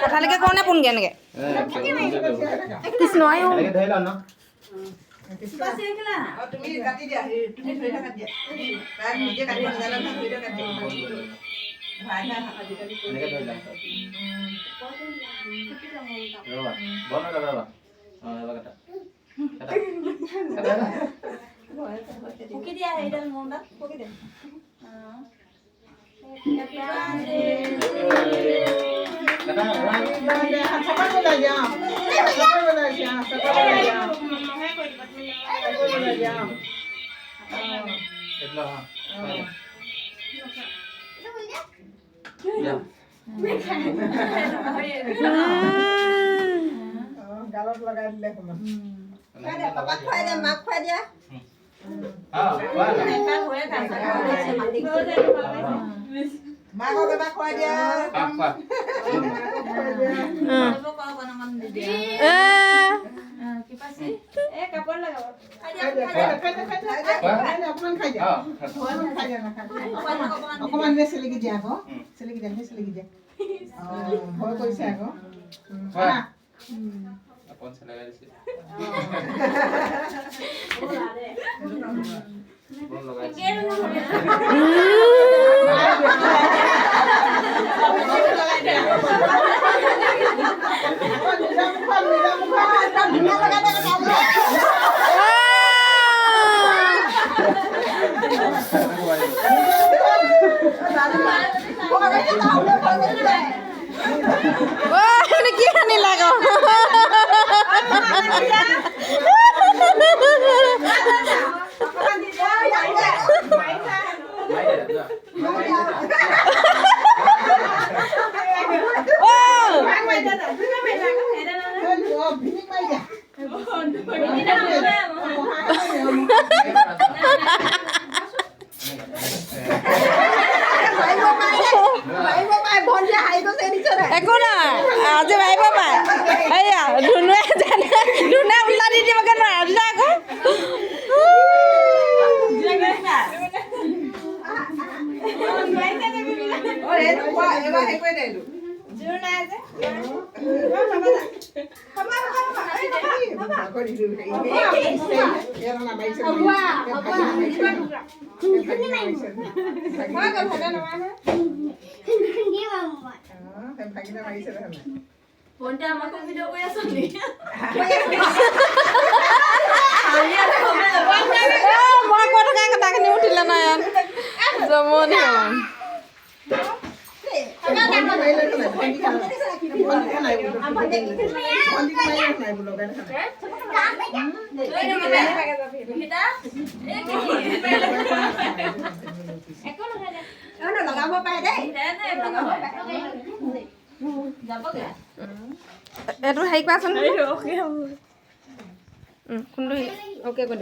কথালৈকে কওঁ নে পোনগে এনেকে কৃষ্ণ আয়ো তুমি কাটি দিয়া তুমি ধৰি থাকা দিয়া তাই নিজে কাটিব নাজানে নহয় ধৰি থাকা দিয়া ভাই ভাই আজিকালি এনেকে ধৰি লা ৰবা বন্ধ কৰা ৰবা ৰবা কাটা ফুকি দিয়া এইডাল মোৰডাল ফুকি দে গালত লগাই দিলে পাপাক খুৱাই দিয়া মাক খুৱাই দিয়া মাকক এবাৰ খুৱাই দিয়া অকমান চেলেকি দিয়া আকৌ চেলেকি দিয়া চেলেকি দিয়া ভয় কৰিছে আকৌ কি আনিলা আকৌ একো নাই আজি ভাবিব পাই এয়া ধুনুৱে জানে ধুনুৱে উল্টা দি দিবগে নোৱাৰে আকৌ মই কৈ থকা কথাখিনি উঠিলে নাই জমনি লগাব পাৰে দেই এইটো হেৰি কৰাচোন কোনটো অ'কে কৰি দিব